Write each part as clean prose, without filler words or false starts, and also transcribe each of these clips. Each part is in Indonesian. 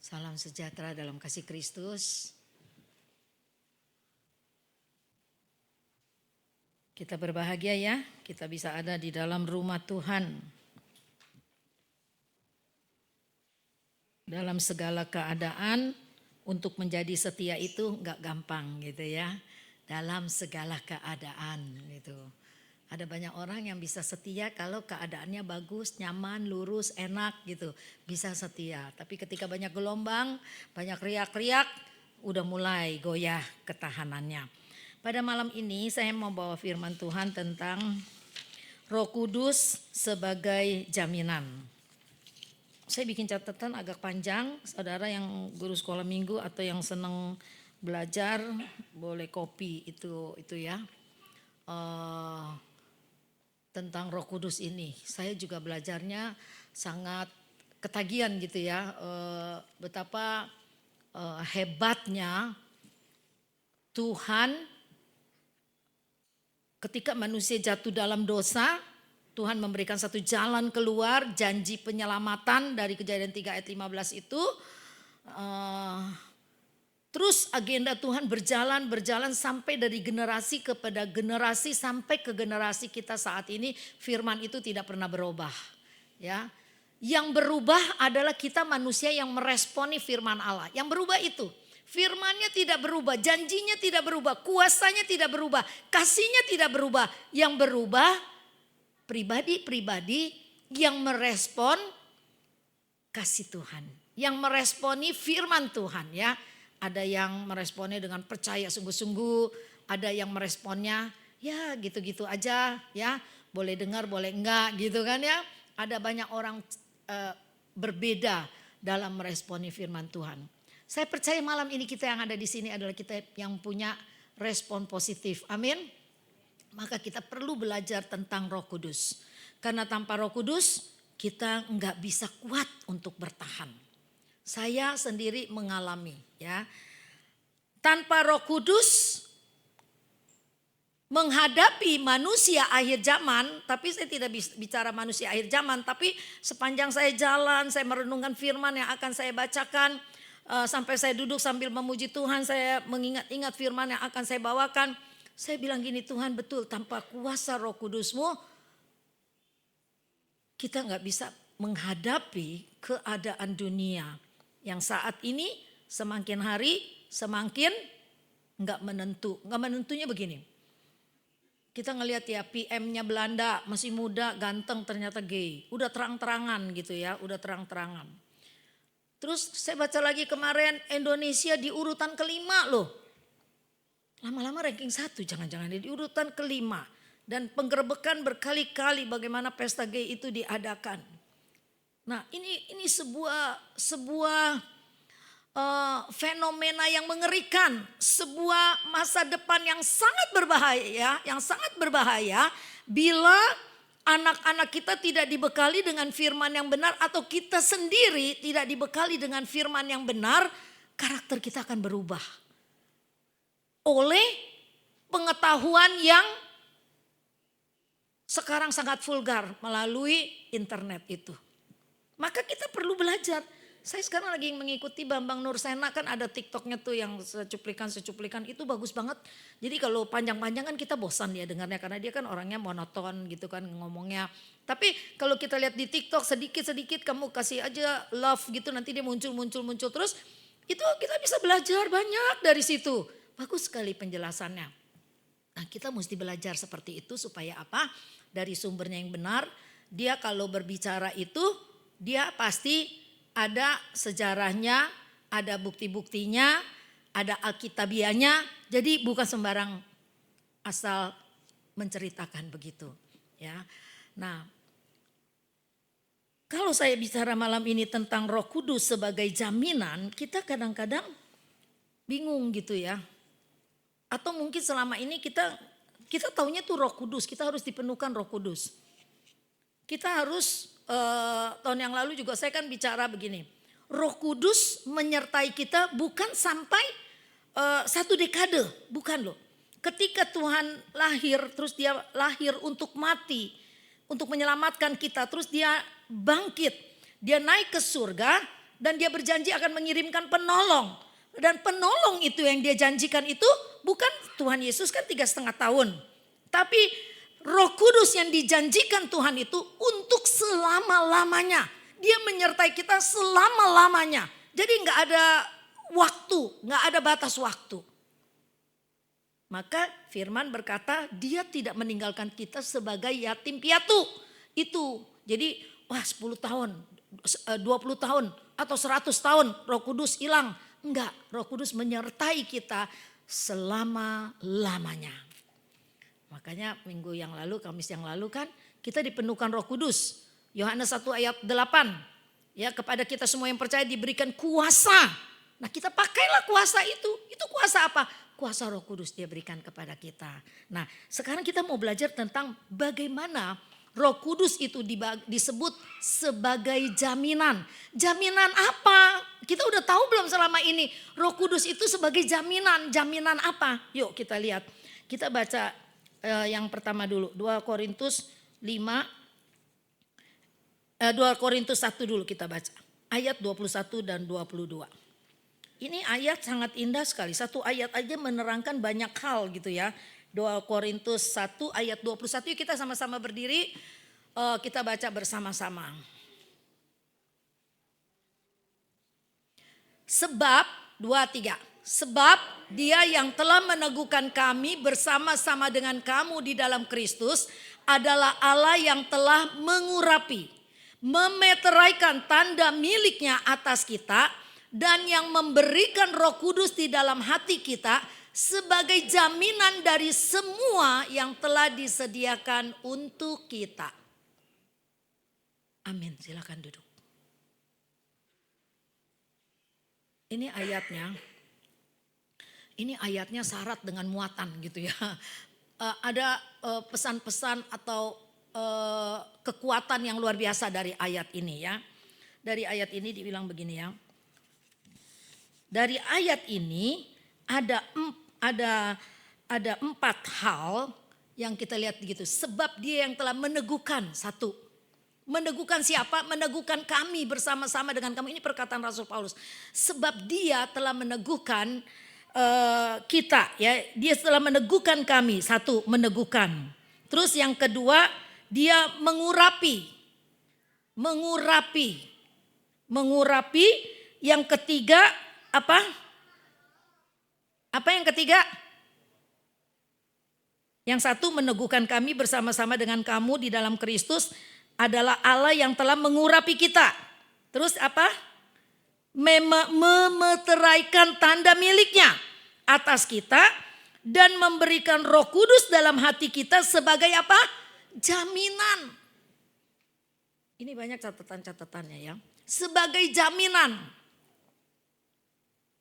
Salam sejahtera dalam kasih Kristus. Kita berbahagia ya, kita bisa ada di dalam rumah Tuhan. Dalam segala keadaan, untuk menjadi setia itu enggak gampang gitu ya. Dalam segala keadaan gitu. Ada banyak orang yang bisa setia kalau keadaannya bagus, nyaman, lurus, enak gitu. Bisa setia. Tapi ketika banyak gelombang, banyak riak-riak, udah mulai goyah ketahanannya. Pada malam ini saya mau bawa firman Tuhan tentang Roh Kudus sebagai jaminan. Saya bikin catatan agak panjang, saudara yang guru sekolah minggu atau yang senang belajar boleh copy itu ya. Tentang Roh Kudus ini. Saya juga belajarnya sangat ketagihan gitu ya. Betapa hebatnya Tuhan ketika manusia jatuh dalam dosa, Tuhan memberikan satu jalan keluar, janji penyelamatan dari Kejadian 3 ayat 15 itu. Terus agenda Tuhan berjalan sampai dari generasi kepada generasi sampai ke generasi kita saat ini. Firman itu tidak pernah berubah. Ya, yang berubah adalah kita manusia yang meresponi firman Allah. Yang berubah itu firmannya tidak berubah, janjinya tidak berubah, kuasanya tidak berubah, kasihnya tidak berubah. Yang berubah pribadi-pribadi yang merespon kasih Tuhan, yang meresponi firman Tuhan ya. Ada yang meresponnya dengan percaya sungguh-sungguh, ada yang meresponnya ya gitu-gitu aja ya, boleh dengar boleh enggak gitu kan ya. Ada banyak orang berbeda dalam meresponi firman Tuhan. Saya percaya malam ini kita yang ada di sini adalah kita yang punya respon positif. Amin. Maka kita perlu belajar tentang Roh Kudus. Karena tanpa Roh Kudus kita enggak bisa kuat untuk bertahan. Saya sendiri mengalami ya. Tanpa Roh Kudus menghadapi manusia akhir zaman, tapi saya tidak bicara manusia akhir zaman, tapi sepanjang saya jalan, saya merenungkan firman yang akan saya bacakan, sampai saya duduk sambil memuji Tuhan, saya mengingat-ingat firman yang akan saya bawakan. Saya bilang gini, Tuhan betul tanpa kuasa Roh Kudus-Mu kita gak bisa menghadapi keadaan dunia yang saat ini semakin hari semakin gak menentu. Gak menentunya begini. Kita ngelihat ya PM-nya Belanda masih muda, ganteng, ternyata gay. Udah terang-terangan gitu ya, udah terang-terangan. Terus saya baca lagi kemarin Indonesia di urutan kelima loh. Lama-lama ranking 1, jangan-jangan di urutan kelima. Dan penggerbekan berkali-kali bagaimana pesta gay itu diadakan. Nah ini sebuah fenomena yang mengerikan, sebuah masa depan yang sangat berbahaya bila anak-anak kita tidak dibekali dengan firman yang benar atau kita sendiri tidak dibekali dengan firman yang benar, karakter kita akan berubah oleh pengetahuan yang sekarang sangat vulgar melalui internet itu. Maka kita perlu belajar. Saya sekarang lagi mengikuti Bambang Nursena, kan ada TikToknya tuh yang secuplikan itu bagus banget. Jadi kalau panjang-panjang kan kita bosan ya dengarnya karena dia kan orangnya monoton gitu kan ngomongnya. Tapi kalau kita lihat di TikTok sedikit-sedikit kamu kasih aja love gitu nanti dia muncul terus. Itu kita bisa belajar banyak dari situ. Bagus sekali penjelasannya. Nah kita mesti belajar seperti itu supaya apa? Dari sumbernya yang benar. Dia kalau berbicara itu dia pasti ada sejarahnya, ada bukti-buktinya, ada alkitabiahnya. Jadi bukan sembarang asal menceritakan begitu. Ya. Nah, kalau saya bicara malam ini tentang Roh Kudus sebagai jaminan, kita kadang-kadang bingung gitu ya. Atau mungkin selama ini kita taunya tuh Roh Kudus, kita harus dipenuhkan Roh Kudus. Kita harus tahun yang lalu juga saya kan bicara begini. Roh Kudus menyertai kita bukan sampai 1 dekade, bukan loh. Ketika Tuhan lahir, terus dia lahir untuk mati, untuk menyelamatkan kita, terus dia bangkit, dia naik ke surga. Dan dia berjanji akan mengirimkan penolong. Dan penolong itu yang dia janjikan itu bukan Tuhan Yesus kan 3,5 tahun. Tapi Roh Kudus yang dijanjikan Tuhan itu untuk selama-lamanya. Dia menyertai kita selama-lamanya. Jadi nggak ada waktu, nggak ada batas waktu. Maka firman berkata dia tidak meninggalkan kita sebagai yatim piatu. Itu jadi 10 tahun, 20 tahun atau 100 tahun Roh Kudus hilang. Enggak, Roh Kudus menyertai kita selama-lamanya. Makanya minggu yang lalu, Kamis yang lalu kan kita dipenuhkan Roh Kudus. Yohanes 1 ayat 8. Ya, kepada kita semua yang percaya diberikan kuasa. Nah, kita pakailah kuasa itu. Itu kuasa apa? Kuasa Roh Kudus dia berikan kepada kita. Nah, sekarang kita mau belajar tentang bagaimana Roh Kudus itu disebut sebagai jaminan. Jaminan apa? Kita udah tahu belum selama ini Roh Kudus itu sebagai jaminan. Jaminan apa? Yuk kita lihat. Kita baca yang pertama dulu. 2 Korintus 1 dulu kita baca. Ayat 21 dan 22. Ini ayat sangat indah sekali. Satu ayat aja menerangkan banyak hal gitu ya. 2 Korintus 1 ayat 21. Yuk kita sama-sama berdiri. Kita baca bersama-sama. Sebab 2, 3. Sebab dia yang telah meneguhkan kami bersama-sama dengan kamu di dalam Kristus adalah Allah yang telah mengurapi, memeteraikan tanda miliknya atas kita dan yang memberikan Roh Kudus di dalam hati kita sebagai jaminan dari semua yang telah disediakan untuk kita. Amin, silakan duduk. Ini ayatnya syarat dengan muatan gitu ya. Ada pesan-pesan atau kekuatan yang luar biasa dari ayat ini ya. Dari ayat ini dibilang begini ya. Dari ayat ini ada 4 hal yang kita lihat begitu. Sebab dia yang telah meneguhkan, 1. Meneguhkan siapa? Meneguhkan kami bersama-sama dengan kamu. Ini perkataan Rasul Paulus. Sebab dia telah meneguhkan kita ya. Dia telah meneguhkan kami. 1, meneguhkan. Terus yang kedua, dia mengurapi. Mengurapi. Yang ketiga apa? Apa yang ketiga? Yang 1 meneguhkan kami bersama-sama dengan kamu di dalam Kristus adalah Allah yang telah mengurapi kita. Terus apa? Memeteraikan tanda miliknya atas kita dan memberikan Roh Kudus dalam hati kita sebagai apa? Jaminan. Ini banyak catatan-catatannya ya. Sebagai jaminan.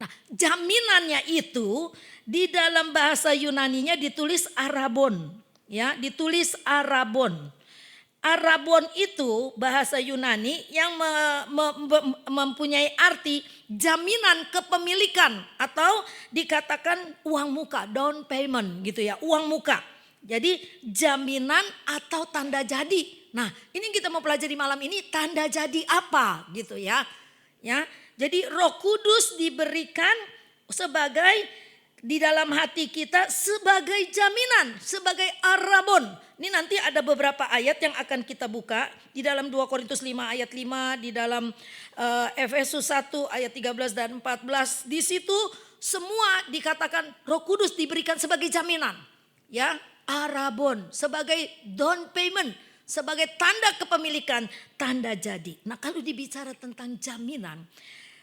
Nah, jaminannya itu di dalam bahasa Yunaninya ditulis arabon, ya, ditulis arabon. Arabon itu bahasa Yunani yang mempunyai arti jaminan kepemilikan atau dikatakan uang muka, down payment gitu ya, uang muka. Jadi jaminan atau tanda jadi. Nah, ini kita mau pelajari malam ini tanda jadi apa gitu ya. Ya, jadi Roh Kudus diberikan sebagai di dalam hati kita sebagai jaminan, sebagai arabon. Ini nanti ada beberapa ayat yang akan kita buka di dalam 2 Korintus 5 ayat 5, di dalam Efesus 1 ayat 13 dan 14. Di situ semua dikatakan Roh Kudus diberikan sebagai jaminan. Ya, arabon sebagai down payment, sebagai tanda kepemilikan, tanda jadi. Nah, kalau dibicara tentang jaminan,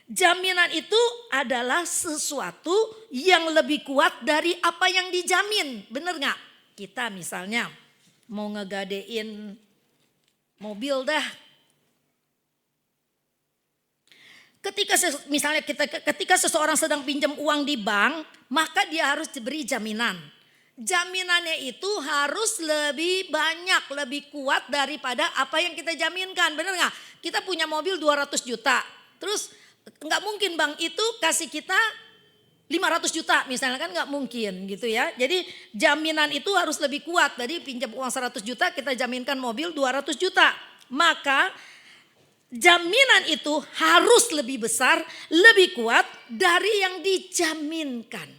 jaminan itu adalah sesuatu yang lebih kuat dari apa yang dijamin. Bener gak? Kita misalnya mau ngegadein mobil dah. Ketika seseorang sedang pinjam uang di bank, maka dia harus diberi jaminan. Jaminannya itu harus lebih banyak, lebih kuat daripada apa yang kita jaminkan. Bener gak? Kita punya mobil 200 juta. Terus nggak mungkin bank itu kasih kita 500 juta misalnya, kan nggak mungkin gitu ya. Jadi jaminan itu harus lebih kuat. Jadi pinjam uang 100 juta kita jaminkan mobil 200 juta. Maka jaminan itu harus lebih besar, lebih kuat dari yang dijaminkan.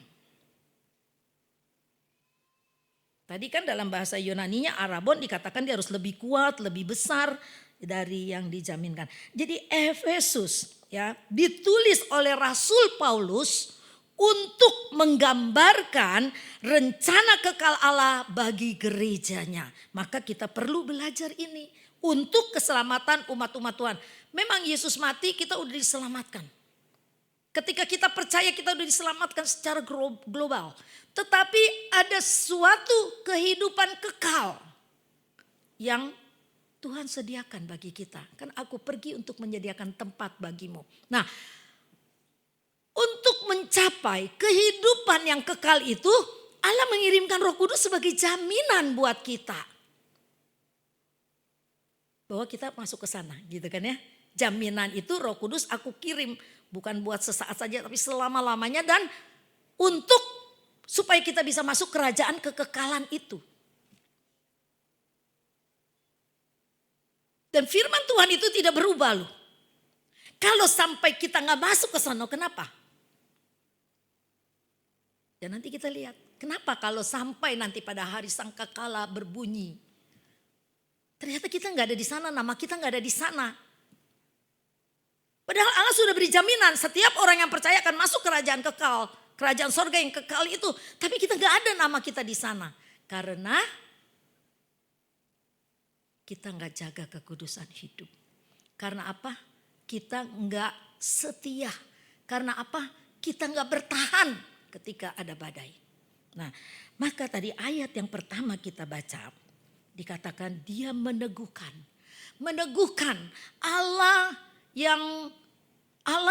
Tadi kan dalam bahasa Yunaninya arabon dikatakan dia harus lebih kuat, lebih besar dari yang dijaminkan. Jadi Efesus ya ditulis oleh Rasul Paulus untuk menggambarkan rencana kekal Allah bagi gerejanya. Maka kita perlu belajar ini untuk keselamatan umat-umat Tuhan. Memang Yesus mati kita udah diselamatkan. Ketika kita percaya kita udah diselamatkan secara global. Tetapi ada suatu kehidupan kekal yang Tuhan sediakan bagi kita. Kan aku pergi untuk menyediakan tempat bagimu. Nah, untuk mencapai kehidupan yang kekal itu, Allah mengirimkan Roh Kudus sebagai jaminan buat kita. Bahwa kita masuk ke sana gitu kan ya. Jaminan itu Roh Kudus aku kirim. Bukan buat sesaat saja tapi selama-lamanya dan untuk supaya kita bisa masuk kerajaan kekekalan itu. Dan firman Tuhan itu tidak berubah loh. Kalau sampai kita nggak masuk ke sana, kenapa? Dan nanti kita lihat, kenapa kalau sampai nanti pada hari sangkakala berbunyi, ternyata kita nggak ada di sana, nama kita nggak ada di sana. Padahal Allah sudah beri jaminan setiap orang yang percaya akan masuk kerajaan kekal. Kerajaan sorga yang kekal itu. Tapi kita gak ada nama kita di sana. Karena kita gak jaga kekudusan hidup. Karena apa? Kita gak setia. Karena apa? Kita gak bertahan ketika ada badai. Nah, maka tadi ayat yang pertama kita baca. Dikatakan dia meneguhkan. Meneguhkan Allah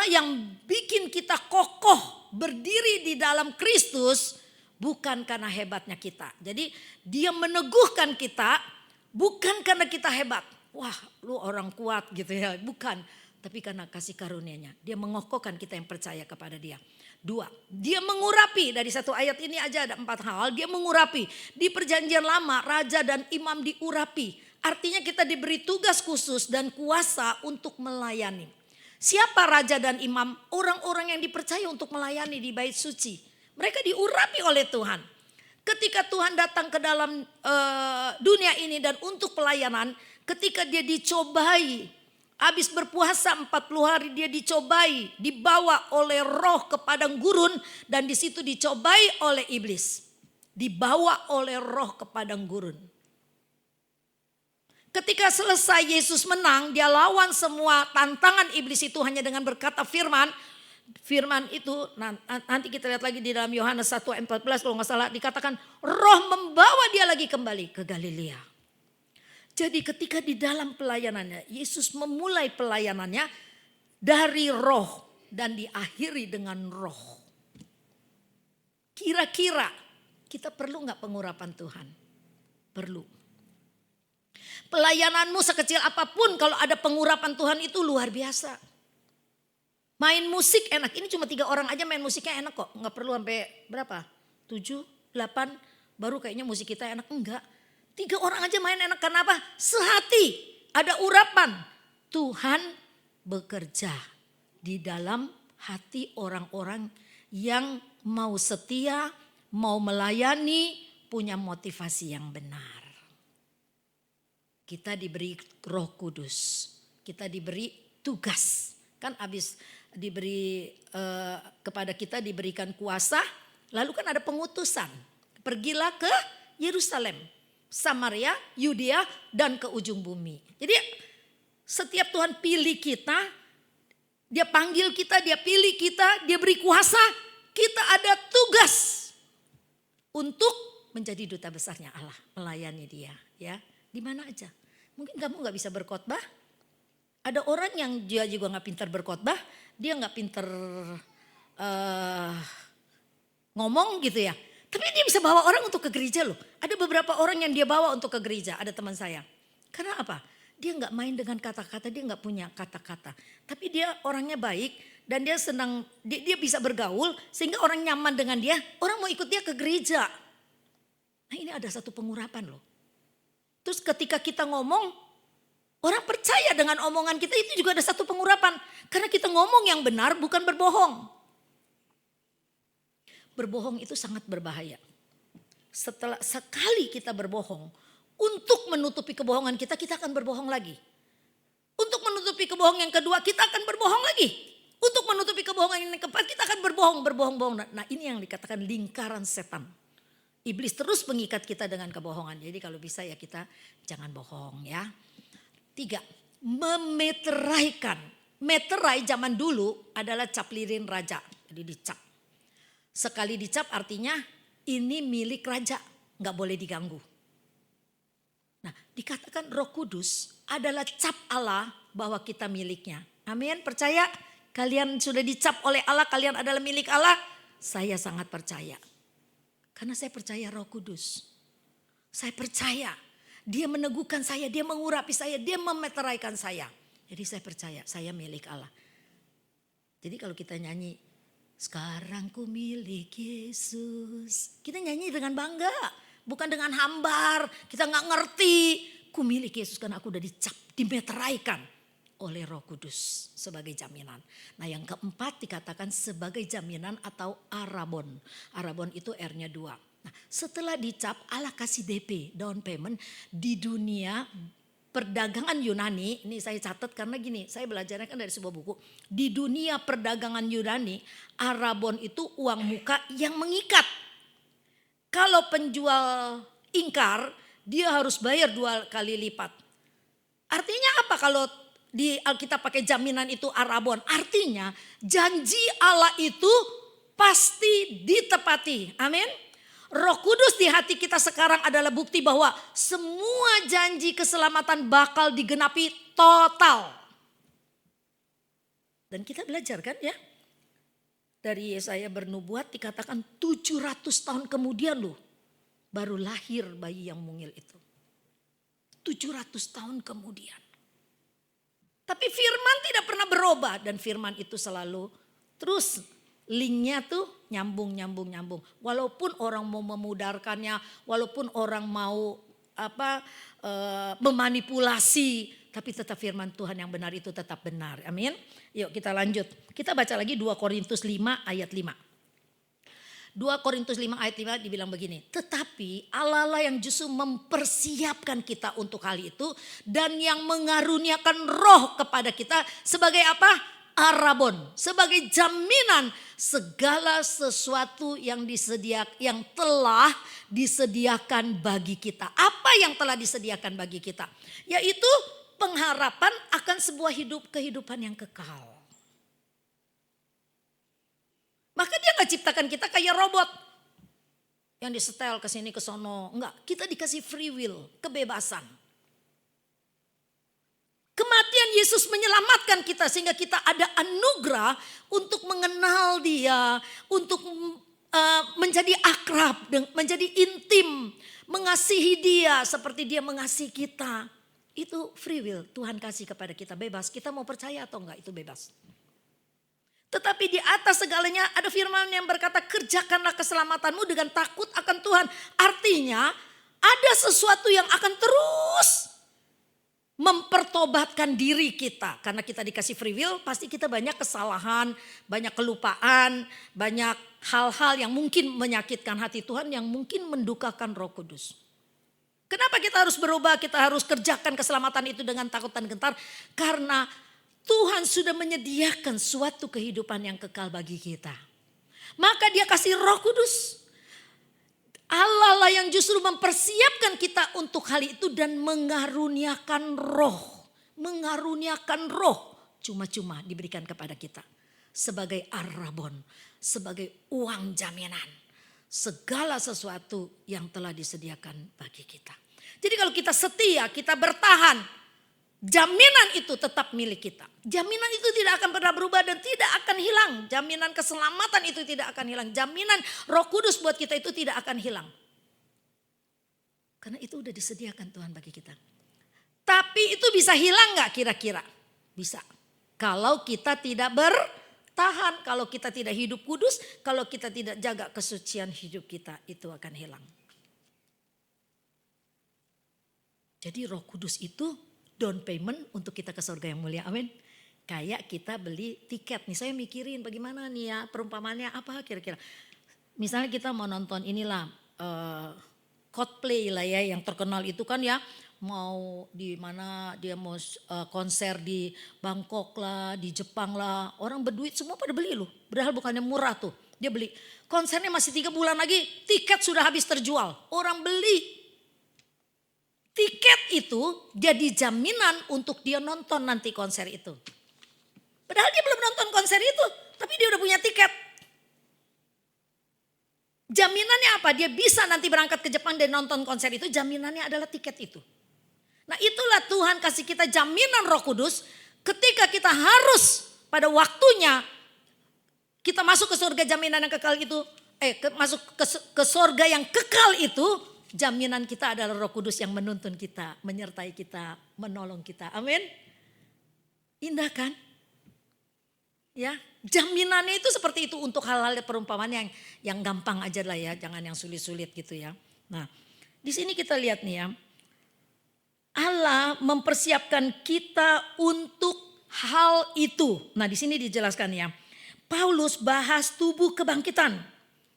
yang bikin kita kokoh berdiri di dalam Kristus bukan karena hebatnya kita. Jadi dia meneguhkan kita bukan karena kita hebat. Wah lu orang kuat gitu ya. Bukan. Tapi karena kasih karunia-Nya. Dia mengokohkan kita yang percaya kepada dia. 2. Dia mengurapi. Dari satu ayat ini aja ada 4 hal. Dia mengurapi. Di perjanjian lama raja dan imam diurapi. Artinya kita diberi tugas khusus dan kuasa untuk melayani. Siapa raja dan imam? Orang-orang yang dipercaya untuk melayani di bait suci. Mereka diurapi oleh Tuhan. Ketika Tuhan datang ke dalam dunia ini dan untuk pelayanan. Ketika dia dicobai. Habis berpuasa 40 hari dia dicobai. Dibawa oleh roh ke padang gurun. Dan di situ dicobai oleh iblis. Dibawa oleh roh ke padang gurun. Ketika selesai Yesus menang, dia lawan semua tantangan iblis itu hanya dengan berkata firman. Firman itu nanti kita lihat lagi di dalam Yohanes 1 ayat 14 kalau gak salah dikatakan roh membawa dia lagi kembali ke Galilea. Jadi ketika di dalam pelayanannya, Yesus memulai pelayanannya dari roh dan diakhiri dengan roh. Kira-kira kita perlu gak pengurapan Tuhan? Perlu. Pelayananmu sekecil apapun kalau ada pengurapan Tuhan itu luar biasa. Main musik enak. Ini cuma 3 orang aja main musiknya enak kok. Gak perlu sampai berapa? 7, 8 baru kayaknya musik kita enak. Enggak. 3 orang aja main enak. Karena apa? Sehati. Ada urapan. Tuhan bekerja di dalam hati orang-orang yang mau setia, mau melayani, punya motivasi yang benar. Kita diberi Roh Kudus, kita diberi tugas. Kan habis diberi kepada kita diberikan kuasa, lalu kan ada pengutusan. Pergilah ke Yerusalem, Samaria, Yudea dan ke ujung bumi. Jadi setiap Tuhan pilih kita, dia panggil kita, dia pilih kita, dia beri kuasa, kita ada tugas untuk menjadi duta besarnya Allah, melayani dia, ya. Di mana aja. Mungkin kamu gak bisa berkhotbah. Ada orang yang dia juga gak pintar berkhotbah. Dia gak pintar ngomong gitu ya. Tapi dia bisa bawa orang untuk ke gereja loh. Ada beberapa orang yang dia bawa untuk ke gereja. Ada teman saya. Karena apa? Dia gak main dengan kata-kata. Dia gak punya kata-kata. Tapi dia orangnya baik. Dan dia senang. Dia bisa bergaul. Sehingga orang nyaman dengan dia. Orang mau ikut dia ke gereja. Nah ini ada satu pengurapan loh. Terus ketika kita ngomong, Orang percaya dengan omongan kita itu juga ada satu pengurapan. Karena kita ngomong yang benar bukan berbohong. Berbohong itu sangat berbahaya. Setelah sekali kita berbohong, untuk menutupi kebohongan kita akan berbohong lagi. Untuk menutupi kebohongan yang kedua, kita akan berbohong lagi. Untuk menutupi kebohongan yang keempat, kita akan berbohong. Nah, ini yang dikatakan lingkaran setan. Iblis terus mengikat kita dengan kebohongan. Jadi kalau bisa ya kita jangan bohong ya. 3, memeteraikan. Meterai zaman dulu adalah cap lilin raja. Jadi dicap. Sekali dicap artinya ini milik raja. Gak boleh diganggu. Nah, dikatakan Roh Kudus adalah cap Allah bahwa kita miliknya. Amin, percaya? Kalian sudah dicap oleh Allah, kalian adalah milik Allah. Saya sangat percaya. Karena saya percaya Roh Kudus. Saya percaya dia meneguhkan saya, dia mengurapi saya, dia memeteraikan saya. Jadi saya percaya saya milik Allah. Jadi kalau kita nyanyi, sekarang ku milik Yesus. Kita nyanyi dengan bangga. Bukan dengan hambar, kita gak ngerti. Ku milik Yesus karena aku udah dicap, dimeteraikan oleh Roh Kudus sebagai jaminan. Nah yang keempat dikatakan sebagai jaminan atau arabon. Arabon itu R-nya 2. Nah setelah dicap Allah kasih DP, down payment di dunia perdagangan Yunani. Ini saya catat karena gini, saya belajarnya kan dari sebuah buku. Di dunia perdagangan Yunani, arabon itu uang muka yang mengikat. Kalau penjual ingkar, dia harus bayar 2 kali lipat. Artinya apa kalau di Alkitab pakai jaminan itu arabon? Artinya janji Allah itu pasti ditepati. Amin. Roh Kudus di hati kita sekarang adalah bukti bahwa semua janji keselamatan bakal digenapi total. Dan kita belajar kan ya. Dari Yesaya bernubuat dikatakan 700 tahun kemudian loh. Baru lahir bayi yang mungil itu. 700 tahun kemudian. Tapi firman tidak pernah berubah. Dan firman itu selalu terus linknya tuh nyambung. Walaupun orang mau memudarkannya. Walaupun orang mau memanipulasi. Tapi tetap firman Tuhan yang benar itu tetap benar. Amin. Yuk kita lanjut. Kita baca lagi 2 Korintus 5 ayat 5. 2 Korintus 5 ayat 5 dibilang begini. Tetapi Allah lah yang justru mempersiapkan kita untuk hal itu. Dan yang mengaruniakan roh kepada kita sebagai apa? Arabon. Sebagai jaminan segala sesuatu yang telah disediakan bagi kita. Apa yang telah disediakan bagi kita? Yaitu pengharapan akan sebuah kehidupan yang kekal. Maka dia gak ciptakan kita kayak robot. Yang disetel ke sini ke sono. Enggak, kita dikasih free will, kebebasan. Kematian Yesus menyelamatkan kita sehingga kita ada anugerah untuk mengenal dia. Untuk menjadi akrab, menjadi intim. Mengasihi dia seperti dia mengasihi kita. Itu free will, Tuhan kasih kepada kita bebas. Kita mau percaya atau enggak itu bebas. Tetapi di atas segalanya ada firman yang berkata kerjakanlah keselamatanmu dengan takut akan Tuhan. Artinya ada sesuatu yang akan terus mempertobatkan diri kita. Karena kita dikasih free will pasti kita banyak kesalahan, banyak kelupaan, banyak hal-hal yang mungkin menyakitkan hati Tuhan. Yang mungkin mendukakan Roh Kudus. Kenapa kita harus berubah, kita harus kerjakan keselamatan itu dengan takut dan gentar? Karena Tuhan sudah menyediakan suatu kehidupan yang kekal bagi kita. Maka dia kasih Roh Kudus. Allah lah yang justru mempersiapkan kita untuk hal itu dan mengaruniakan roh. Mengaruniakan roh cuma-cuma diberikan kepada kita. Sebagai arabon, sebagai uang jaminan. Segala sesuatu yang telah disediakan bagi kita. Jadi kalau kita setia, kita bertahan, jaminan itu tetap milik kita. Jaminan itu tidak akan pernah berubah dan tidak akan hilang. Jaminan keselamatan itu tidak akan hilang. Jaminan Roh Kudus buat kita itu tidak akan hilang. Karena itu udah disediakan Tuhan bagi kita. Tapi itu bisa hilang gak kira-kira? Bisa. Kalau kita tidak bertahan, kalau kita tidak hidup kudus, kalau kita tidak jaga kesucian hidup kita, itu akan hilang. Jadi Roh Kudus itu down payment untuk kita ke surga yang mulia. Amin. Kayak kita beli tiket nih, saya mikirin bagaimana nih ya perumpamannya apa kira-kira. Misalnya kita mau nonton inilah Coldplay lah ya yang terkenal itu kan ya. Mau di mana dia mau konser di Bangkok lah, di Jepang lah. Orang berduit semua pada beli loh. Padahal bukannya murah tuh. Dia beli. Konsernya masih 3 bulan lagi, tiket sudah habis terjual. Orang beli. Tiket itu jadi jaminan untuk dia nonton nanti konser itu. Padahal dia belum nonton konser itu, tapi dia udah punya tiket. Jaminannya apa? Dia bisa nanti berangkat ke Jepang dan nonton konser itu, jaminannya adalah tiket itu. Nah itulah Tuhan kasih kita jaminan Roh Kudus ketika kita harus pada waktunya kita masuk ke surga jaminan yang kekal itu, masuk ke surga yang kekal itu, jaminan kita adalah Roh Kudus yang menuntun kita, menyertai kita, menolong kita. Amin. Indah kan? Ya, jaminannya itu seperti itu untuk hal-hal perumpamaan yang gampang aja lah ya, jangan yang sulit-sulit gitu ya. Nah, di sini kita lihat nih ya. Allah mempersiapkan kita untuk hal itu. Nah, di sini dijelaskan ya. Paulus bahas tubuh kebangkitan.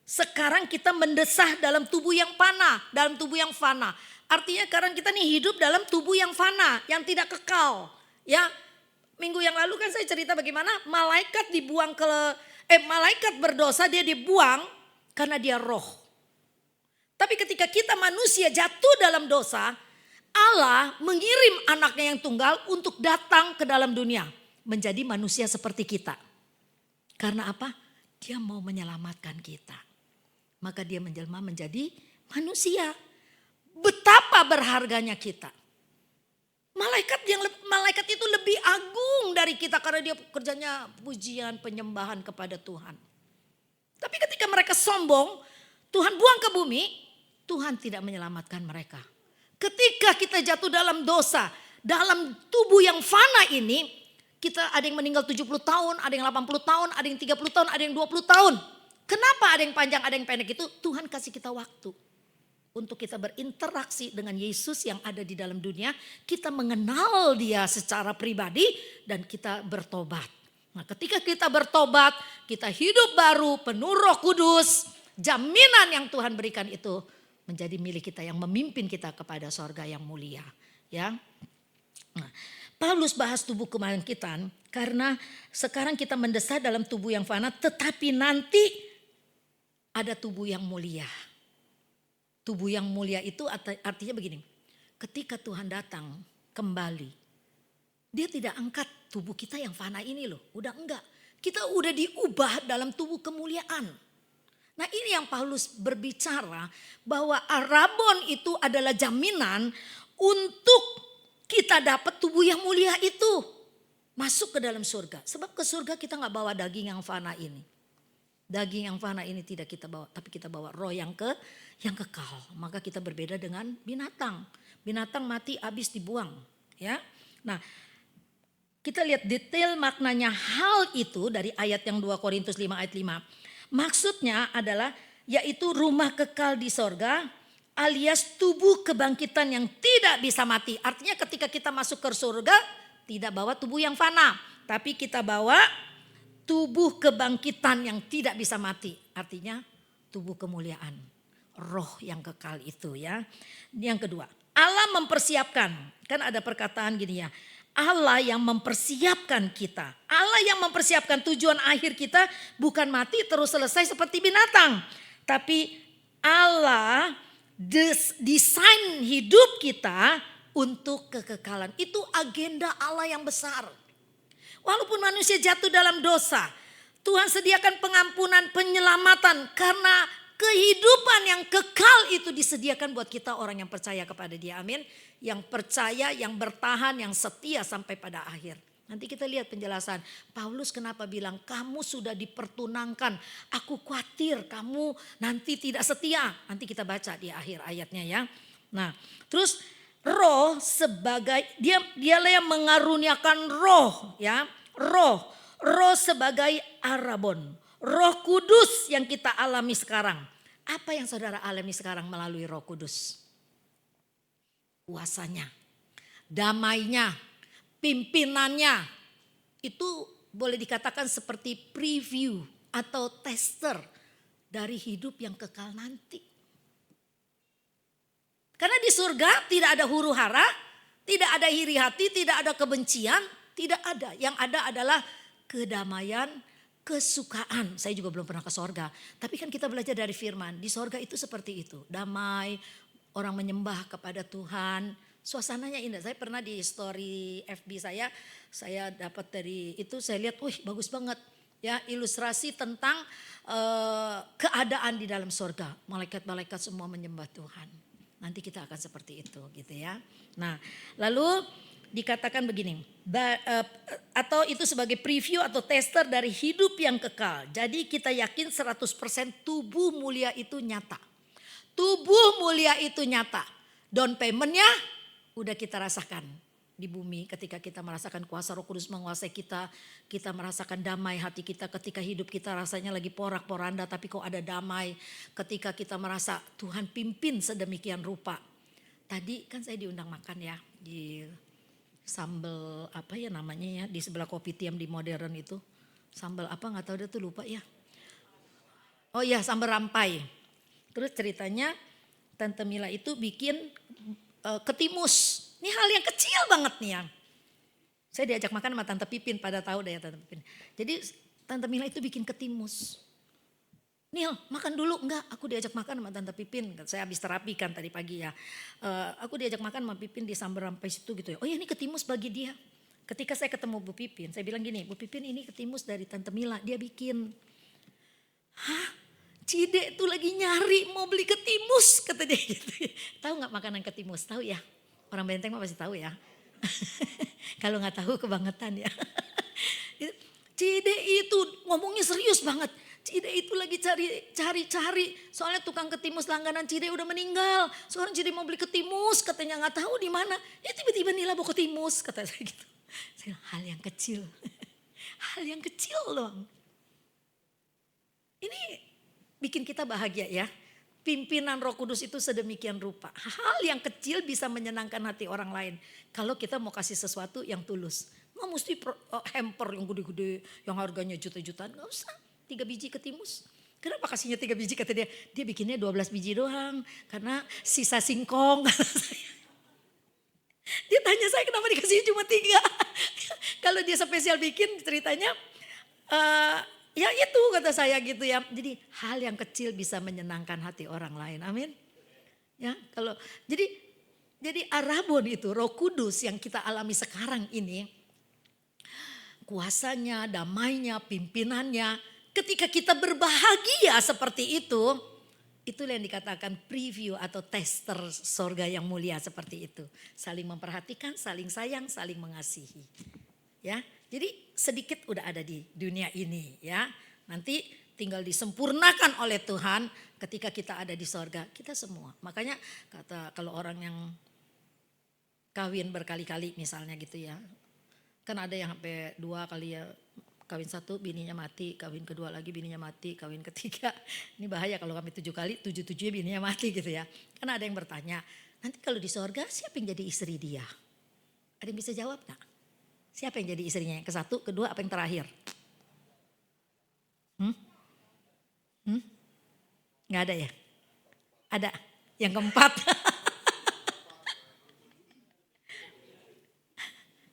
Sekarang kita mendesah dalam tubuh yang fana, dalam tubuh yang fana. Artinya sekarang kita nih hidup dalam tubuh yang fana, yang tidak kekal. Ya, minggu yang lalu kan saya cerita bagaimana malaikat dibuang malaikat berdosa dia dibuang karena dia roh. Tapi ketika kita manusia jatuh dalam dosa, Allah mengirim anaknya yang tunggal untuk datang ke dalam dunia. Menjadi manusia seperti kita. Karena apa? Dia mau menyelamatkan kita. Maka dia menjelma menjadi manusia. Betapa berharganya kita. Malaikat itu lebih agung dari kita karena dia kerjanya pujian, penyembahan kepada Tuhan. Tapi ketika mereka sombong, Tuhan buang ke bumi, Tuhan tidak menyelamatkan mereka. Ketika kita jatuh dalam dosa, dalam tubuh yang fana ini, kita ada yang meninggal 70 tahun, ada yang 80 tahun, ada yang 30 tahun, ada yang 20 tahun. Kenapa ada yang panjang, ada yang pendek itu? Tuhan kasih kita waktu. Untuk kita berinteraksi dengan Yesus yang ada di dalam dunia. Kita mengenal dia secara pribadi dan kita bertobat. Nah ketika kita bertobat, kita hidup baru penuh Roh Kudus. Jaminan yang Tuhan berikan itu menjadi milik kita yang memimpin kita kepada sorga yang mulia. Ya. Nah, Paulus bahas tubuh kebangkitan karena sekarang kita mendesah dalam tubuh yang fana tetapi nanti ada tubuh yang mulia. Tubuh yang mulia itu artinya begini. Ketika Tuhan datang kembali. Dia tidak angkat tubuh kita yang fana ini loh. Udah enggak. Kita udah diubah dalam tubuh kemuliaan. Nah ini yang Paulus berbicara. Bahwa Arabon itu adalah jaminan untuk kita dapat tubuh yang mulia itu. Masuk ke dalam surga. Sebab ke surga kita gak bawa daging yang fana ini. Daging yang fana ini tidak kita bawa, tapi kita bawa roh yang kekal. Maka kita berbeda dengan binatang. Binatang mati habis dibuang, ya. Nah, kita lihat detail maknanya hal itu dari ayat yang 2 Korintus 5 ayat 5. Maksudnya adalah yaitu rumah kekal di sorga alias tubuh kebangkitan yang tidak bisa mati. Artinya ketika kita masuk ke surga tidak bawa tubuh yang fana, tapi kita bawa tubuh kebangkitan yang tidak bisa mati. Artinya tubuh kemuliaan. Roh yang kekal itu ya. Yang kedua, Allah mempersiapkan. Kan ada perkataan gini ya. Allah yang mempersiapkan kita. Allah yang mempersiapkan tujuan akhir kita bukan mati terus selesai seperti binatang. Tapi Allah desain hidup kita untuk kekekalan. Itu agenda Allah yang besar. Walaupun manusia jatuh dalam dosa, Tuhan sediakan pengampunan, penyelamatan karena kehidupan yang kekal itu disediakan buat kita orang yang percaya kepada Dia. Amin. Yang percaya, yang bertahan, yang setia sampai pada akhir. Nanti kita lihat penjelasan. Paulus kenapa bilang kamu sudah dipertunangkan. Aku khawatir kamu nanti tidak setia. Nanti kita baca di akhir ayatnya ya. Nah terus roh sebagai dialah yang mengaruniakan roh ya. Roh sebagai Arabon. Roh Kudus yang kita alami sekarang. Apa yang saudara alami sekarang melalui Roh Kudus? Kuasanya. damainya, pimpinannya. Itu boleh dikatakan seperti preview atau tester dari hidup yang kekal nanti. Karena di surga tidak ada huru hara, tidak ada iri hati, tidak ada kebencian, tidak ada. Yang ada adalah kedamaian, kesukaan. Saya juga belum pernah ke sorga. Tapi kan kita belajar dari firman. Di sorga itu seperti itu. Damai, orang menyembah kepada Tuhan. Suasananya indah. Saya pernah di story FB saya dapat dari itu, saya lihat, wih bagus banget. Ya, ilustrasi tentang keadaan di dalam sorga. Malaikat-malaikat semua menyembah Tuhan. Nanti kita akan seperti itu gitu ya. Nah lalu dikatakan begini, atau itu sebagai preview atau tester dari hidup yang kekal. Jadi kita yakin 100% tubuh mulia itu nyata. Tubuh mulia itu nyata. Down paymentnya udah kita rasakan di bumi ketika kita merasakan kuasa Roh Kudus menguasai kita. Kita merasakan damai hati kita ketika hidup kita rasanya lagi porak-poranda tapi kok ada damai. Ketika kita merasa Tuhan pimpin sedemikian rupa. Tadi kan saya diundang makan ya di sambal apa ya namanya ya di sebelah Kopitiam di Modern itu. Sambal apa nggak tahu dia tuh lupa ya. Oh iya sambal rampai. Terus ceritanya Tante Mila itu bikin ketimus. Ini hal yang kecil banget nih ya. Saya diajak makan sama Tante Pipin, pada tahu deh ya Tante Pipin. Jadi Tante Mila itu bikin ketimus. Nil makan dulu, enggak aku diajak makan sama Tante Pipin. Saya habis terapi kan tadi pagi ya. Aku diajak makan sama Pipin di sambal rampai situ gitu ya. Oh ya ini ketimus bagi dia. Ketika saya ketemu Bu Pipin, saya bilang gini, Bu Pipin ini ketimus dari Tante Mila, dia bikin. Hah? Cide tuh lagi nyari mau beli ketimus kata dia gitu. Tahu nggak makanan ketimus? Tahu ya? Orang Benteng mah pasti tahu ya. Kalau nggak tahu kebangetan ya. Cide itu ngomongnya serius banget. Cide itu lagi cari. Soalnya tukang ketimus langganan Cide udah meninggal. Seorang Cide mau beli ketimus katanya nggak tahu di mana. Ya tiba-tiba Nila mau ketimus kata saya gitu. Saya hal yang kecil. Hal yang kecil loh. Ini bikin kita bahagia ya. Pimpinan Roh Kudus itu sedemikian rupa. Hal yang kecil bisa menyenangkan hati orang lain. Kalau kita mau kasih sesuatu yang tulus. Nggak mesti hamper yang gede-gede. Yang harganya juta-jutaan. Nggak usah. 3 biji ketimus. Kenapa kasihnya 3 biji kata dia. Dia bikinnya 12 biji doang. Karena sisa singkong. Dia tanya saya kenapa dikasih cuma 3. Kalau dia spesial bikin ceritanya. Ya itu kata saya gitu ya. Jadi hal yang kecil bisa menyenangkan hati orang lain. Amin. Ya kalau jadi Arabon itu Roh Kudus yang kita alami sekarang ini. Kuasanya, damainya, pimpinannya. Ketika kita berbahagia seperti itu. Itulah yang dikatakan preview atau tester sorga yang mulia seperti itu. Saling memperhatikan, saling sayang, saling mengasihi. Ya. Jadi sedikit udah ada di dunia ini ya. Nanti tinggal disempurnakan oleh Tuhan ketika kita ada di sorga. Kita semua. Makanya kata kalau orang yang kawin berkali-kali misalnya gitu ya. Kan ada yang sampai 2 kali ya. Kawin 1 bininya mati. Kawin kedua lagi bininya mati. Kawin ketiga. Ini bahaya kalau kami 7 kali 7-7 bininya mati gitu ya. Kan ada yang bertanya. Nanti kalau di sorga siapa yang jadi istri dia? Ada yang bisa jawab gak? Siapa yang jadi istrinya? Yang ke-1, kedua, apa yang terakhir? Nggak ada ya? Ada. Yang keempat.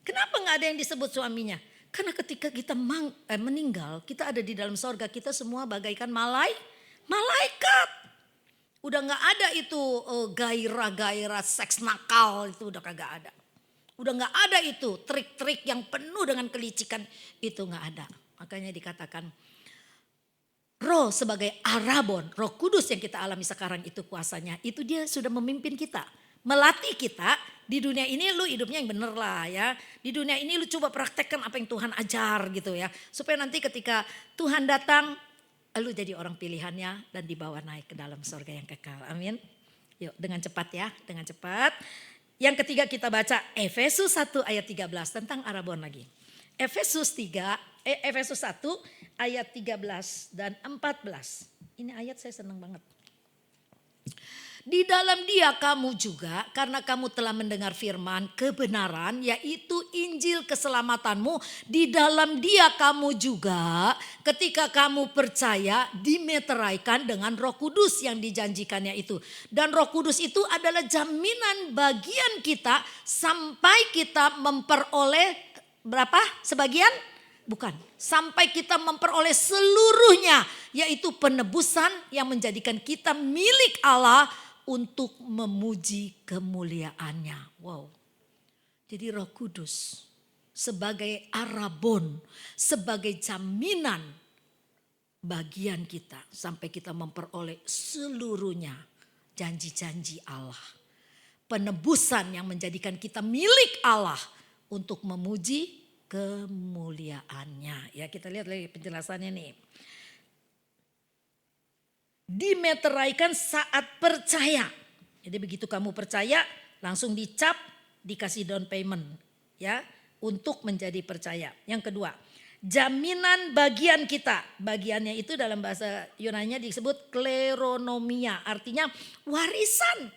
Kenapa nggak ada yang disebut suaminya? Karena ketika kita meninggal, kita ada di dalam sorga, kita semua bagaikan malaikat. Udah nggak ada itu gairah-gairah seks nakal itu udah kagak ada. Udah gak ada itu trik-trik yang penuh dengan kelicikan itu gak ada. Makanya dikatakan roh sebagai Arabon, Roh Kudus yang kita alami sekarang itu kuasanya. Itu dia sudah memimpin kita, melatih kita. Di dunia ini lu hidupnya yang bener lah ya. Di dunia ini lu coba praktekkan apa yang Tuhan ajar gitu ya. Supaya nanti ketika Tuhan datang lu jadi orang pilihannya dan dibawa naik ke dalam surga yang kekal. Amin. Yuk dengan cepat ya, dengan cepat. Yang ketiga kita baca Efesus 1 ayat 13 tentang Arabon lagi. Efesus 1 ayat 13 dan 14. Ini ayat saya senang banget. Di dalam Dia kamu juga, karena kamu telah mendengar firman kebenaran, yaitu Injil keselamatanmu. Di dalam Dia kamu juga, ketika kamu percaya, dimeteraikan dengan Roh Kudus yang dijanjikannya itu. Dan Roh Kudus itu adalah jaminan bagian kita sampai kita memperoleh berapa? Sebagian? Bukan. Sampai kita memperoleh seluruhnya, yaitu penebusan yang menjadikan kita milik Allah untuk memuji kemuliaannya. Wow. Jadi Roh Kudus sebagai arabon, sebagai jaminan bagian kita sampai kita memperoleh seluruhnya janji-janji Allah. Penebusan yang menjadikan kita milik Allah untuk memuji kemuliaannya. Ya, kita lihat lagi penjelasannya nih. Dimeteraikan saat percaya. Jadi begitu kamu percaya, langsung dicap, dikasih down payment, ya, untuk menjadi percaya. Yang kedua, jaminan bagian kita. Bagiannya itu dalam bahasa Yunani disebut kleronomia, artinya warisan.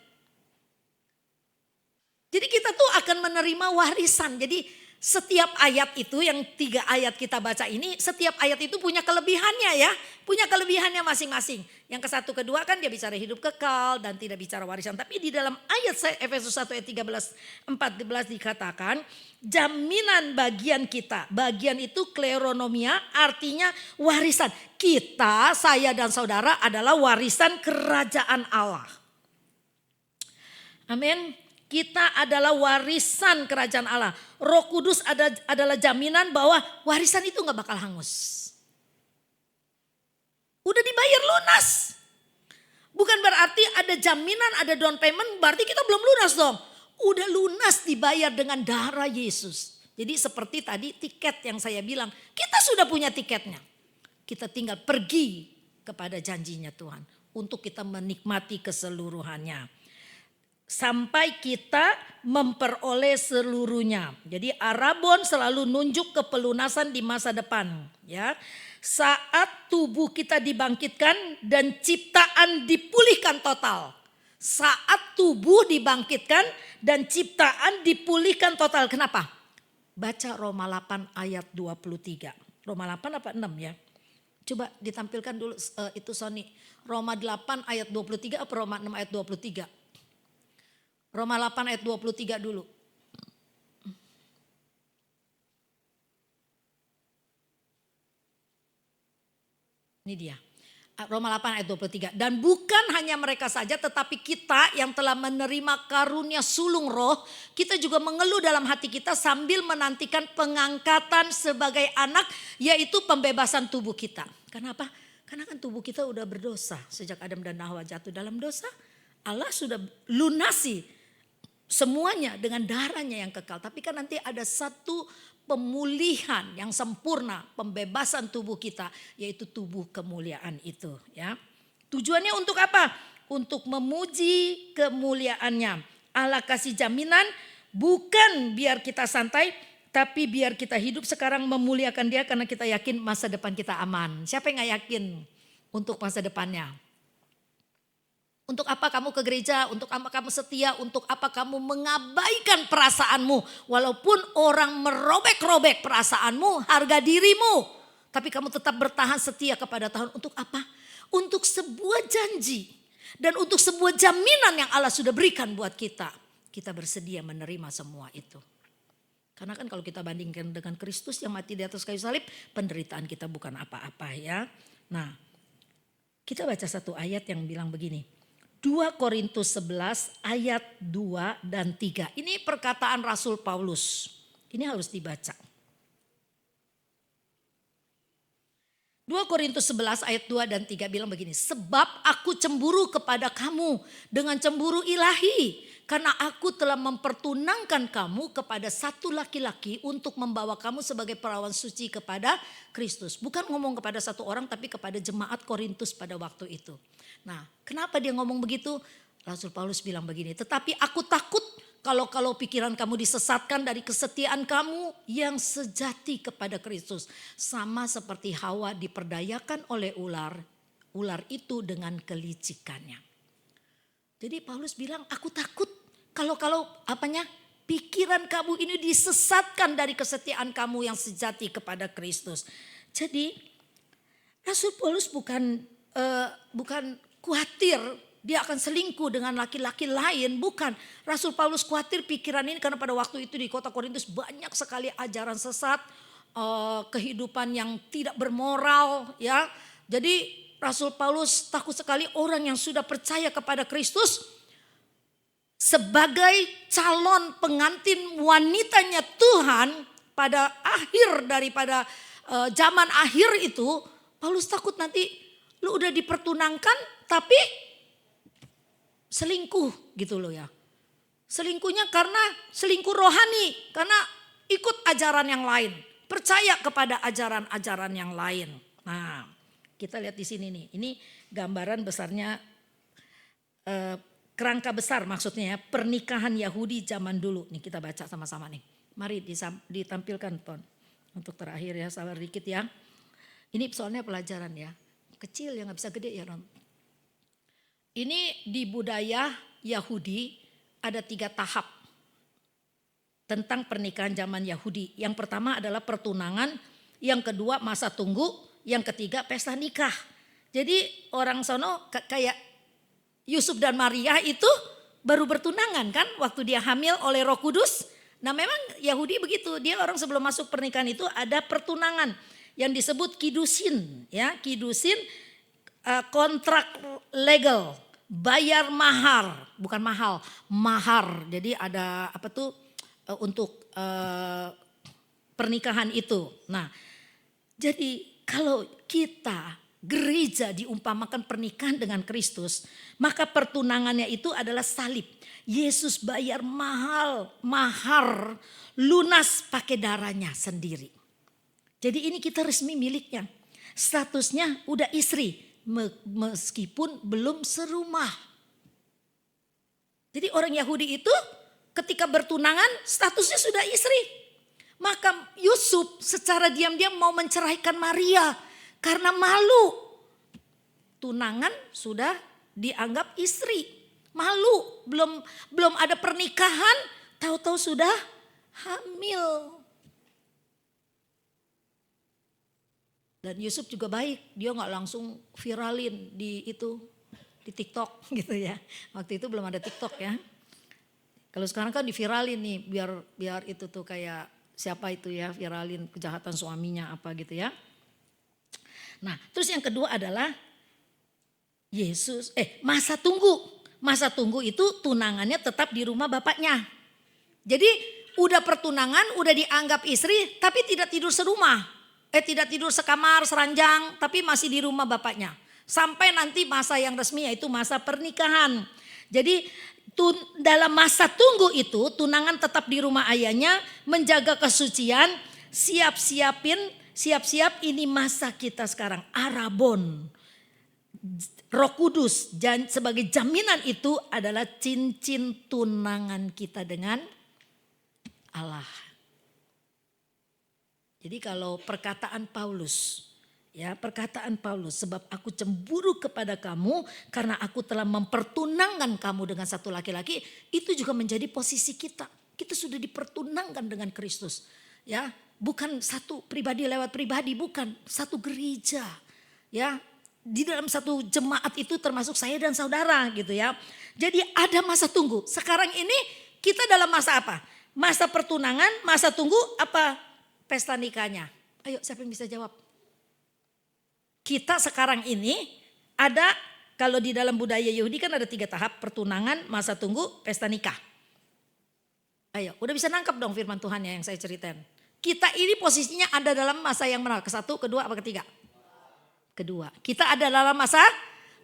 Jadi kita tuh akan menerima warisan. Jadi setiap ayat itu, yang 3 ayat kita baca ini, setiap ayat itu punya kelebihannya ya. Punya kelebihannya masing-masing. Yang ke-1, kedua kan dia bicara hidup kekal dan tidak bicara warisan. Tapi di dalam ayat Efesus 1 ayat 13-14 dikatakan jaminan bagian kita. Bagian itu kleronomia, artinya warisan. Kita, saya dan saudara adalah warisan kerajaan Allah. Amin. Kita adalah warisan kerajaan Allah. Roh Kudus adalah jaminan bahwa warisan itu gak bakal hangus. Udah dibayar lunas. Bukan berarti ada jaminan, ada down payment, berarti kita belum lunas dong. Udah lunas dibayar dengan darah Yesus. Jadi seperti tadi tiket yang saya bilang, kita sudah punya tiketnya. Kita tinggal pergi kepada janjinya Tuhan untuk kita menikmati keseluruhannya. Sampai kita memperoleh seluruhnya. Jadi arabon selalu nunjuk ke pelunasan di masa depan. Ya, saat tubuh kita dibangkitkan dan ciptaan dipulihkan total. Saat tubuh dibangkitkan dan ciptaan dipulihkan total. Kenapa? Baca Roma 8 ayat 23. Roma 8 apa 6 ya? Coba ditampilkan dulu itu Sony. Roma 8 ayat 23 apa Roma 6 ayat 23? Roma 8 ayat 23 dulu. Ini dia. Roma 8 ayat 23. Dan bukan hanya mereka saja tetapi kita yang telah menerima karunia sulung roh. Kita juga mengeluh dalam hati kita sambil menantikan pengangkatan sebagai anak. Yaitu pembebasan tubuh kita. Kenapa? Karena kan tubuh kita udah berdosa. Sejak Adam dan Hawa jatuh dalam dosa. Allah sudah lunasi semuanya dengan darahnya yang kekal. Tapi kan nanti ada satu pemulihan yang sempurna. Pembebasan tubuh kita. Yaitu tubuh kemuliaan itu. Ya. Tujuannya untuk apa? Untuk memuji kemuliaannya. Allah kasih jaminan bukan biar kita santai. Tapi biar kita hidup sekarang memuliakan Dia. Karena kita yakin masa depan kita aman. Siapa yang gak yakin untuk masa depannya? Untuk apa kamu ke gereja, untuk apa kamu setia, untuk apa kamu mengabaikan perasaanmu. Walaupun orang merobek-robek perasaanmu, harga dirimu. Tapi kamu tetap bertahan setia kepada Tuhan. Untuk apa? Untuk sebuah janji. Dan untuk sebuah jaminan yang Allah sudah berikan buat kita. Kita bersedia menerima semua itu. Karena kan kalau kita bandingkan dengan Kristus yang mati di atas kayu salib, penderitaan kita bukan apa-apa ya. Nah, kita baca satu ayat yang bilang begini. 2 Korintus 11 ayat 2 dan 3. Ini perkataan Rasul Paulus. Ini harus dibaca. 2 Korintus 11 ayat 2 dan 3 bilang begini. Sebab aku cemburu kepada kamu dengan cemburu ilahi. Karena aku telah mempertunangkan kamu kepada satu laki-laki untuk membawa kamu sebagai perawan suci kepada Kristus. Bukan ngomong kepada satu orang tapi kepada jemaat Korintus pada waktu itu. Nah, kenapa dia ngomong begitu? Rasul Paulus bilang begini, tetapi aku takut kalau pikiran kamu disesatkan dari kesetiaan kamu yang sejati kepada Kristus. Sama seperti Hawa diperdayakan oleh ular itu dengan kelicikannya. Jadi Paulus bilang, aku takut kalau apanya? Pikiran kamu ini disesatkan dari kesetiaan kamu yang sejati kepada Kristus. Jadi Rasul Paulus bukan khawatir dia akan selingkuh dengan laki-laki lain, bukan. Rasul Paulus khawatir pikiran ini karena pada waktu itu di kota Korintus banyak sekali ajaran sesat, kehidupan yang tidak bermoral, ya. Jadi Rasul Paulus takut sekali orang yang sudah percaya kepada Kristus sebagai calon pengantin wanitanya Tuhan pada akhir daripada zaman akhir itu. Paulus takut nanti lu udah dipertunangkan tapi selingkuh gitu loh ya. Selingkuhnya karena selingkuh rohani, karena ikut ajaran yang lain, percaya kepada ajaran-ajaran yang lain. Nah, kita lihat di sini nih. Ini gambaran besarnya kerangka besar maksudnya ya, pernikahan Yahudi zaman dulu. Nih kita baca sama-sama nih. Mari ditampilkan Ton. Untuk terakhir ya, sabar dikit ya. Ini soalnya pelajaran ya. Kecil ya, gak bisa gede ya Ron. Ini di budaya Yahudi ada 3 tahap tentang pernikahan zaman Yahudi. Yang pertama adalah pertunangan, yang kedua masa tunggu, yang ketiga pesta nikah. Jadi orang sono kayak Yusuf dan Maria itu baru bertunangan kan waktu dia hamil oleh Roh Kudus. Nah memang Yahudi begitu, dia orang sebelum masuk pernikahan itu ada pertunangan yang disebut kidusin. Ya, kidusin kontrak legal, bayar mahar, bukan mahal, mahar. Jadi ada apa tuh untuk pernikahan itu. Nah jadi kalau kita gereja diumpamakan pernikahan dengan Kristus, maka pertunangannya itu adalah salib. Yesus bayar mahar lunas pakai darahnya sendiri. Jadi ini kita resmi miliknya. Statusnya udah istri meskipun belum serumah. Jadi orang Yahudi itu ketika bertunangan statusnya sudah istri. Maka Yusuf secara diam-diam mau menceraikan Maria karena malu. Tunangan sudah dianggap istri. Malu, belum ada pernikahan, tahu-tahu sudah hamil. Dan Yusuf juga baik, dia nggak langsung viralin di TikTok gitu ya. Waktu itu belum ada TikTok ya. Kalau sekarang kan diviralin nih, biar itu tuh kayak siapa itu ya, viralin kejahatan suaminya apa gitu ya. Nah, terus yang kedua adalah masa tunggu. Masa tunggu itu tunangannya tetap di rumah bapaknya. Jadi udah pertunangan, udah dianggap istri, tapi tidak tidur serumah. Tidak tidur sekamar, seranjang, tapi masih di rumah bapaknya. Sampai nanti masa yang resmi yaitu masa pernikahan. Jadi dalam masa tunggu itu tunangan tetap di rumah ayahnya, menjaga kesucian, siap-siap ini masa kita sekarang, Arabon. Roh Kudus sebagai jaminan itu adalah cincin tunangan kita dengan Allah. Jadi kalau perkataan Paulus, sebab aku cemburu kepada kamu karena aku telah mempertunangkan kamu dengan satu laki-laki, itu juga menjadi posisi kita. Kita sudah dipertunangkan dengan Kristus. Ya, bukan satu pribadi lewat pribadi, bukan satu gereja. Ya, di dalam satu jemaat itu termasuk saya dan saudara gitu ya. Jadi ada masa tunggu. Sekarang ini kita dalam masa apa? Masa pertunangan, masa tunggu apa? Pesta nikahnya. Ayo siapa yang bisa jawab? Kita sekarang ini ada, kalau di dalam budaya Yahudi kan ada 3 tahap. Pertunangan, masa tunggu, pesta nikah. Ayo udah bisa nangkap dong firman Tuhan yang saya ceritain. Kita ini posisinya ada dalam masa yang mana? Ke-1, kedua, apa ketiga? Kedua. Kita ada dalam masa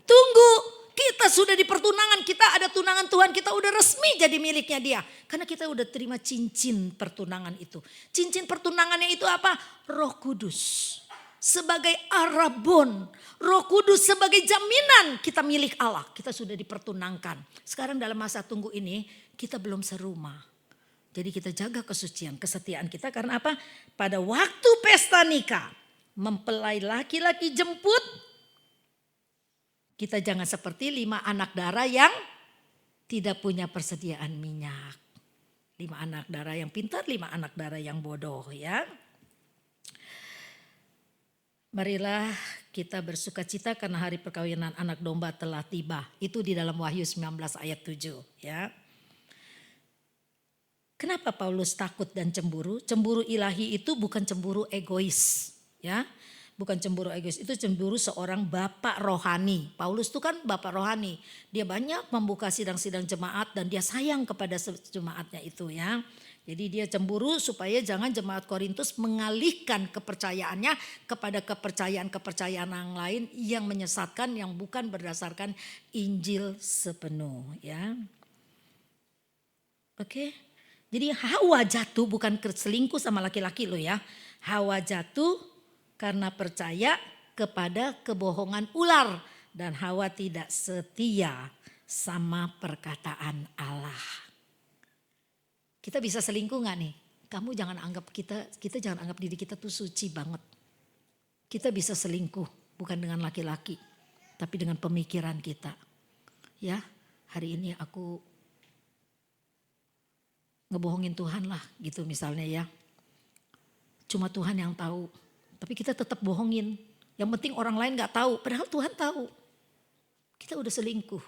tunggu. Kita sudah di pertunangan, kita ada tunangan Tuhan, kita udah resmi jadi miliknya dia. Karena kita udah terima cincin pertunangan itu. Cincin pertunangannya itu apa? Roh Kudus. Sebagai Arabon. Roh Kudus sebagai jaminan kita milik Allah. Kita sudah dipertunangkan. Sekarang dalam masa tunggu ini kita belum serumah. Jadi kita jaga kesucian, kesetiaan kita karena apa? Pada waktu pesta nikah, mempelai laki-laki jemput, kita jangan seperti 5 anak darah yang tidak punya persediaan minyak. 5 anak darah yang pintar, 5 anak darah yang bodoh ya. Marilah kita bersuka cita karena hari perkawinan anak domba telah tiba. Itu di dalam Wahyu 19 ayat 7 ya. Kenapa Paulus takut dan cemburu? Cemburu ilahi itu bukan cemburu egois ya. Bukan cemburu egois, itu cemburu seorang bapak rohani. Paulus itu kan bapak rohani. Dia banyak membuka sidang-sidang jemaat dan dia sayang kepada jemaatnya itu ya. Jadi dia cemburu supaya jangan jemaat Korintus mengalihkan kepercayaannya kepada kepercayaan-kepercayaan yang lain yang menyesatkan, yang bukan berdasarkan Injil sepenuh ya. Oke. Jadi Hawa jatuh bukan selingkuh sama laki-laki loh ya. Hawa jatuh karena percaya kepada kebohongan ular. Dan Hawa tidak setia sama perkataan Allah. Kita bisa selingkuh gak nih? Kamu jangan anggap kita jangan anggap diri kita tuh suci banget. Kita bisa selingkuh bukan dengan laki-laki. Tapi dengan pemikiran kita. Ya, hari ini aku ngebohongin Tuhan lah gitu misalnya ya. Cuma Tuhan yang tahu. Tapi kita tetap bohongin. Yang penting orang lain gak tahu. Padahal Tuhan tahu. Kita udah selingkuh.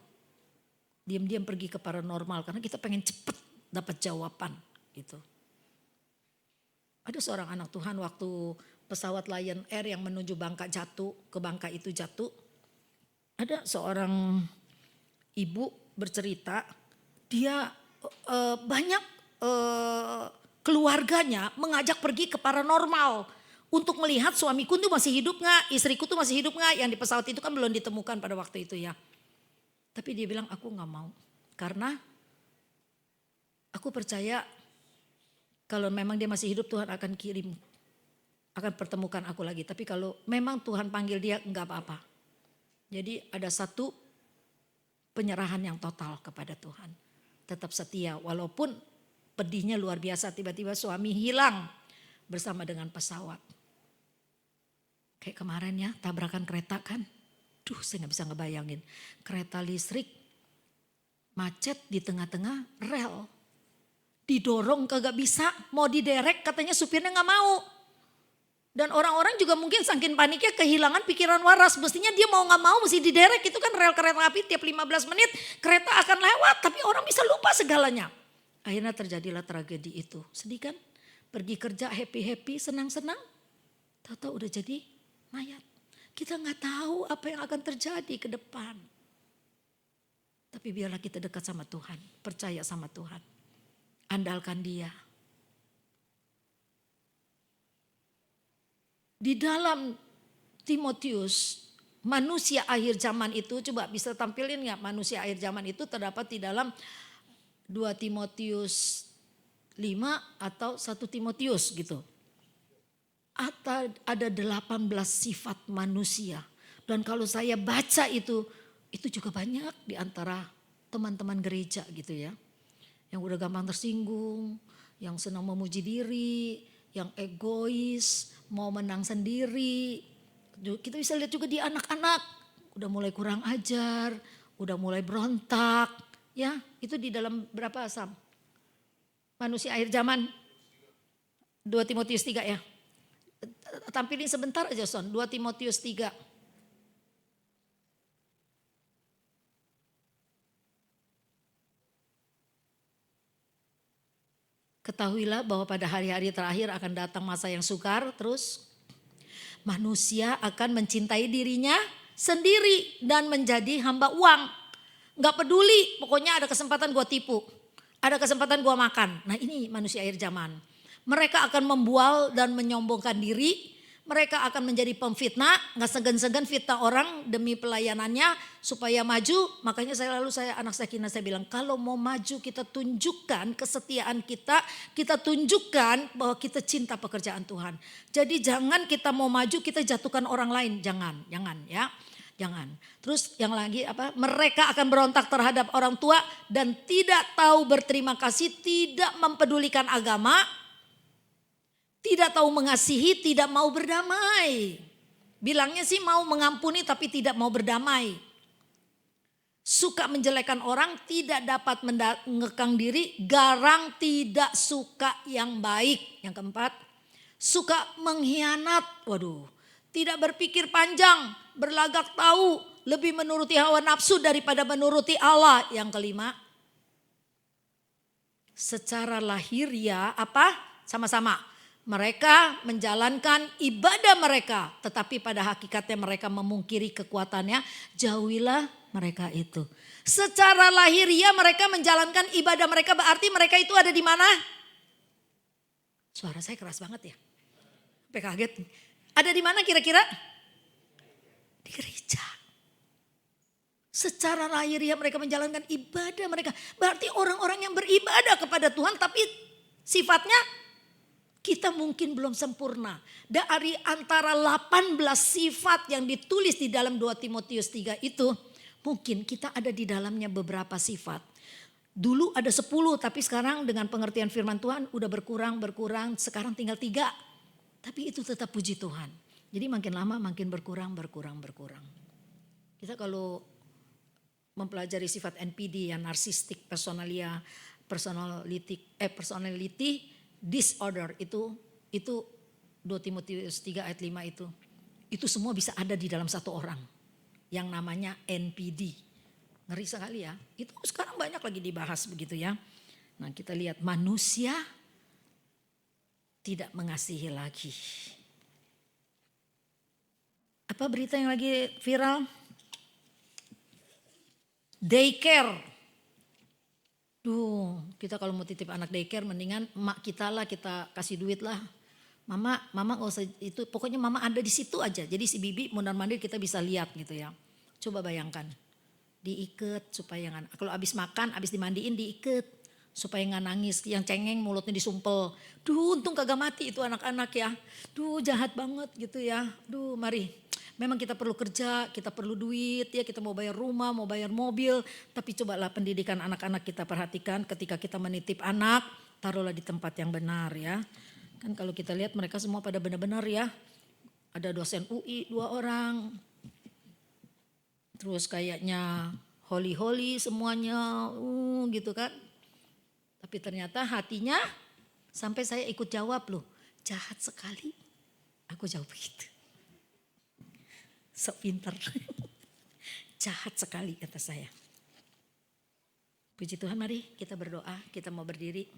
Diam-diam pergi ke paranormal. Karena kita pengen cepet dapat jawaban. Gitu. Ada seorang anak Tuhan waktu pesawat Lion Air yang menuju Bangka jatuh. Ke Bangka itu jatuh. Ada seorang ibu bercerita. Dia banyak keluarganya mengajak pergi ke paranormal. Untuk melihat suamiku tuh masih hidup gak, istriku tuh masih hidup gak. Yang di pesawat itu kan belum ditemukan pada waktu itu ya. Tapi dia bilang aku gak mau. Karena aku percaya kalau memang dia masih hidup Tuhan akan kirim. Akan pertemukan aku lagi. Tapi kalau memang Tuhan panggil dia gak apa-apa. Jadi ada satu penyerahan yang total kepada Tuhan. Tetap setia walaupun pedihnya luar biasa. Tiba-tiba suami hilang bersama dengan pesawat. Kayak kemarin ya tabrakan kereta kan. Duh saya gak bisa ngebayangin. Kereta listrik macet di tengah-tengah rel. Didorong kagak bisa. Mau diderek katanya supirnya gak mau. Dan orang-orang juga mungkin saking paniknya kehilangan pikiran waras. Mestinya dia mau gak mau mesti diderek. Itu kan rel kereta api tiap 15 menit kereta akan lewat. Tapi orang bisa lupa segalanya. Akhirnya terjadilah tragedi itu. Sedih kan? Pergi kerja happy-happy, senang-senang. Tahu-tahu udah jadi mayat. Kita gak tahu apa yang akan terjadi ke depan. Tapi biarlah kita dekat sama Tuhan. Percaya sama Tuhan. Andalkan Dia. Di dalam Timotius, manusia akhir zaman itu, coba bisa tampilin gak manusia akhir zaman itu terdapat di dalam 2 Timotius 5 atau 1 Timotius gitu. Atau ada 18 sifat manusia. Dan kalau saya baca itu juga banyak di antara teman-teman gereja gitu ya. Yang udah gampang tersinggung, yang senang memuji diri, yang egois, mau menang sendiri. Kita bisa lihat juga di anak-anak, udah mulai kurang ajar, udah mulai berontak. Ya, itu di dalam berapa Sam? Manusia akhir zaman. 2 Timotius 3 ya. Tampilin sebentar aja Son, 2 Timotius 3. Ketahuilah bahwa pada hari-hari terakhir akan datang masa yang sukar. Terus manusia akan mencintai dirinya sendiri dan menjadi hamba uang. Gak peduli, pokoknya ada kesempatan gua tipu. Ada kesempatan gua makan. Nah ini manusia akhir zaman. Mereka akan membual dan menyombongkan diri. Mereka akan menjadi pemfitnah. Gak segan-segan fitnah orang demi pelayanannya supaya maju. Makanya saya anak Sakina saya bilang kalau mau maju kita tunjukkan kesetiaan kita. Kita tunjukkan bahwa kita cinta pekerjaan Tuhan. Jadi jangan kita mau maju kita jatuhkan orang lain. Jangan ya. Jangan. Terus yang lagi apa? Mereka akan berontak terhadap orang tua dan tidak tahu berterima kasih, tidak mempedulikan agama, tidak tahu mengasihi, tidak mau berdamai. Bilangnya sih mau mengampuni tapi tidak mau berdamai. suka menjelekan orang, tidak dapat mengekang diri, garang, tidak suka yang baik. Yang keempat, suka mengkhianat. Waduh, tidak berpikir panjang, berlagak tahu, lebih menuruti hawa nafsu daripada menuruti Allah. Yang kelima, secara lahiriah apa? Sama-sama. Mereka menjalankan ibadah mereka, tetapi pada hakikatnya mereka memungkiri kekuatannya. Jauhilah mereka itu. Secara lahiriah mereka menjalankan ibadah mereka, berarti mereka itu ada di mana? Suara saya keras banget ya. Sampai kaget. Ada di mana kira-kira? Di gereja. Secara lahiriah mereka menjalankan ibadah mereka. Berarti orang-orang yang beribadah kepada Tuhan, tapi sifatnya kita mungkin belum sempurna. Dari antara 18 sifat yang ditulis di dalam 2 Timotius 3 itu, mungkin kita ada di dalamnya beberapa sifat. Dulu ada 10, tapi sekarang dengan pengertian firman Tuhan udah berkurang, sekarang tinggal 3. Tapi itu tetap puji Tuhan. Jadi makin lama makin berkurang. Kita kalau mempelajari sifat NPD, yang narcissistic personality disorder, itu 2 Timotius 3 ayat 5 itu semua bisa ada di dalam satu orang yang namanya NPD. Ngeri sekali ya. Itu sekarang banyak lagi dibahas begitu ya. Nah, kita lihat manusia tidak mengasihi lagi. Apa berita yang lagi viral? Daycare. Kita kalau mau titip anak daycare mendingan emak kita lah, kita kasih duit lah. Mama gak usah itu, pokoknya mama ada di situ aja. Jadi si bibi mondar-mandir kita bisa lihat gitu ya. Coba bayangkan, diikat supaya nggak, kalau abis makan, abis dimandiin diikat supaya nggak nangis. Yang cengeng mulutnya disumpel. Untung kagak mati itu anak-anak ya. Jahat banget gitu ya. Mari. Memang kita perlu kerja, kita perlu duit ya, kita mau bayar rumah, mau bayar mobil. Tapi cobalah pendidikan anak-anak kita perhatikan ketika kita menitip anak, taruhlah di tempat yang benar ya. Kan kalau kita lihat mereka semua pada benar-benar ya. Ada dosen UI 2 orang. Terus kayaknya holy semuanya gitu kan. Tapi ternyata hatinya sampai saya ikut jawab loh. Jahat sekali. Aku jawab begitu. Sok pinter. Jahat sekali kata saya. Puji Tuhan, mari kita berdoa, kita mau berdiri.